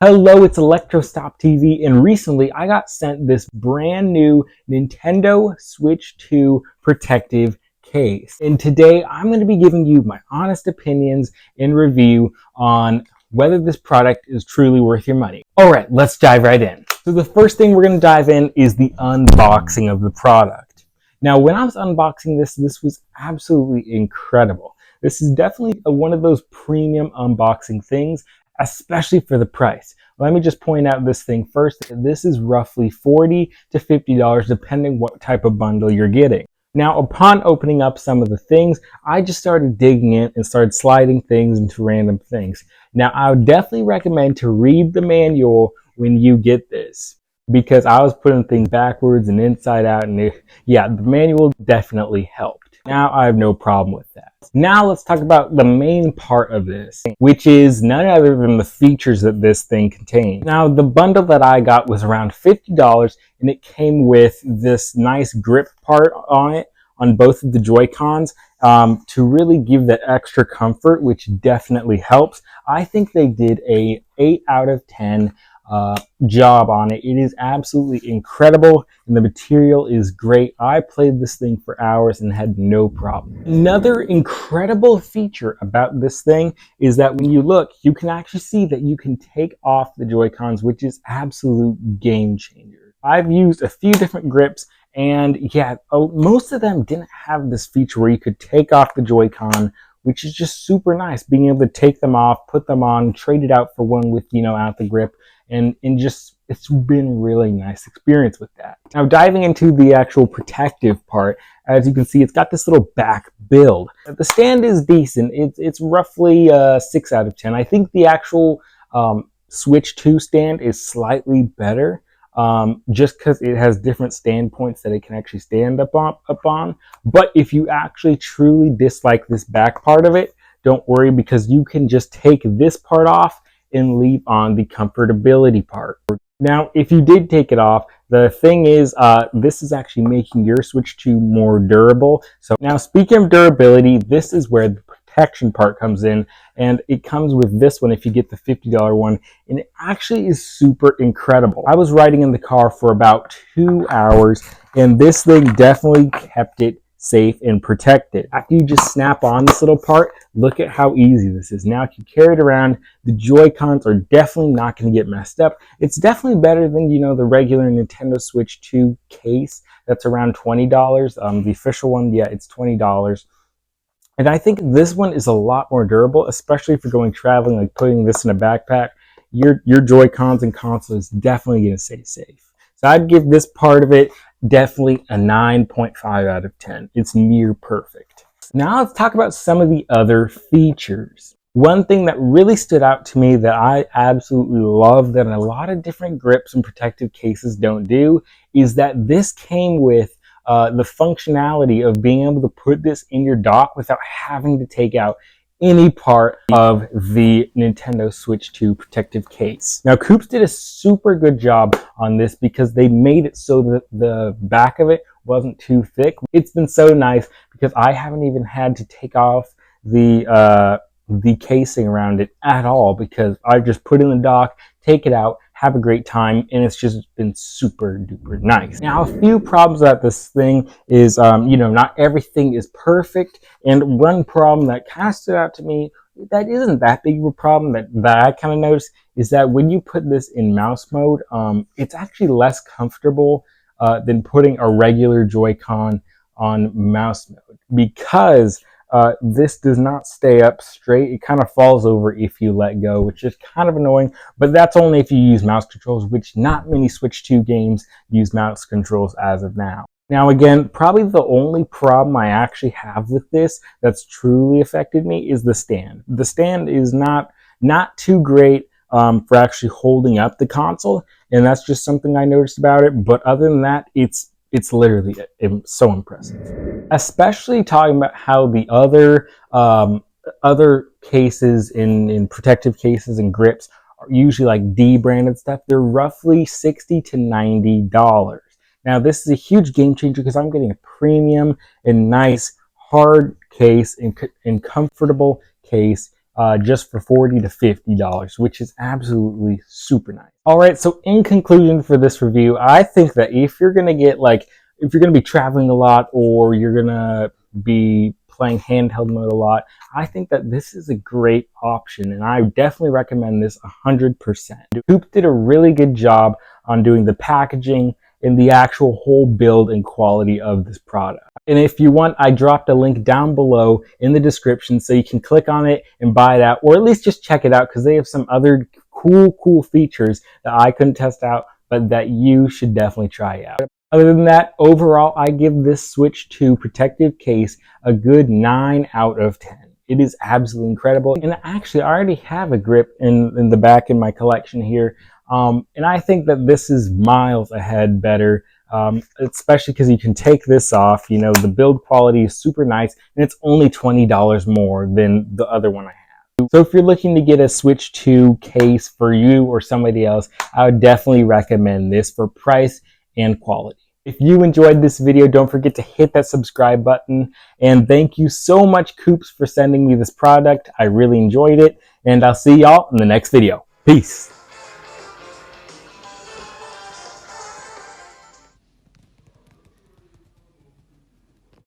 Hello, it's ElectroStop TV, and recently I got sent this brand new Nintendo Switch 2 protective case. And today I'm going to be giving you my honest opinions and review on whether this product is truly worth your money. Alright, let's dive right in. So the first thing we're going to dive in is the unboxing of the product. Now when I was unboxing this was absolutely incredible. This is definitely one of those premium unboxing things, especially for the price. Let me just point out this thing first. This is roughly $40 to $50 depending what type of bundle you're getting. Now, upon opening up some of the things, I just started digging in and started sliding things into random things. Now, I would definitely recommend to read the manual when you get this, because I was putting things backwards and inside out, and the manual definitely helped. Now I have no problem with that. Now let's talk about the main part of this, which is none other than the features that this thing contains. Now the bundle that I got was around $50, and it came with this nice grip part on it, on both of the Joy-Cons, to really give that extra comfort, which definitely helps. I think they did a 8 out of 10 job on it. It is absolutely incredible, and the material is great. I played this thing for hours and had no problem. Another incredible feature about this thing is that when you look, you can actually see that you can take off the Joy-Cons, which is absolute game changer. I've used a few different grips, and most of them didn't have this feature where you could take off the Joy-Con, which is just super nice, being able to take them off, put them on, trade it out for one with, out the grip, and just, it's been really nice experience with that. Now diving into the actual protective part, as you can see, it's got this little back build. The stand is decent. It's roughly 6 out of 10. I think the actual Switch 2 stand is slightly better, just because it has different stand points that it can actually stand up on. But if you actually truly dislike this back part of it, don't worry, because you can just take this part off and leave on the comfortability part. Now, if you did take it off, the thing is, this is actually making your Switch 2 more durable. So now, speaking of durability, this is where the protection part comes in, and it comes with this one if you get the $50 one, and it actually is super incredible. I was riding in the car for about 2 hours, and this thing definitely kept it safe and protected. After you just snap on this little part, look at how easy this is. Now if you carry it around, the Joy-Cons are definitely not going to get messed up. It's definitely better than, the regular Nintendo Switch 2 case that's around $20. The official one, it's $20. And I think this one is a lot more durable, especially if you're going traveling, like putting this in a backpack. Your Joy-Cons and console is definitely going to stay safe. So I'd give this part of it definitely a 9.5 out of 10. It's near perfect. Now let's talk about some of the other features. One thing that really stood out to me that I absolutely love, that a lot of different grips and protective cases don't do, is that this came with the functionality of being able to put this in your dock without having to take out any part of the Nintendo Switch 2 protective case. Now, COOWPS did a super good job on this because they made it so that the back of it wasn't too thick. It's been so nice because I haven't even had to take off the casing around it at all, because I just put it in the dock, take it out, have a great time, and it's just been super duper nice. Now, a few problems about this thing is, not everything is perfect, and one problem that kind of stood out to me that isn't that big of a problem that I kind of noticed is that when you put this in mouse mode, it's actually less comfortable than putting a regular Joy-Con on mouse mode, because this does not stay up straight. It kind of falls over if you let go, which is kind of annoying, but that's only if you use mouse controls, which not many Switch 2 games use mouse controls as of now. Now again, probably the only problem I actually have with this that's truly affected me is the stand. The stand is not too great for actually holding up the console, and that's just something I noticed about it, but other than that, it's literally so impressive. Especially talking about how the other cases in protective cases and grips are usually like D-branded stuff. They're roughly $60 to $90. Now this is a huge game changer because I'm getting a premium and nice hard case and comfortable case just for $40 to $50, which is absolutely super nice. All right, so in conclusion for this review, I think that if you're gonna get if you're gonna be traveling a lot or you're gonna be playing handheld mode a lot, I think that this is a great option, and I definitely recommend this 100%. COOWPS did a really good job on doing the packaging and the actual whole build and quality of this product. And if you want, I dropped a link down below in the description so you can click on it and buy it out, or at least just check it out because they have some other cool features that I couldn't test out, but that you should definitely try out. Other than that, overall, I give this Switch 2 protective case a good 9 out of 10. It is absolutely incredible. And actually, I already have a grip in the back in my collection here. And I think that this is miles ahead better, especially because you can take this off. You know, the build quality is super nice, and it's only $20 more than the other one I have. So if you're looking to get a Switch 2 case for you or somebody else, I would definitely recommend this for price and quality. If you enjoyed this video, don't forget to hit that subscribe button. And thank you so much, COOWPS, for sending me this product. I really enjoyed it. And I'll see y'all in the next video. Peace.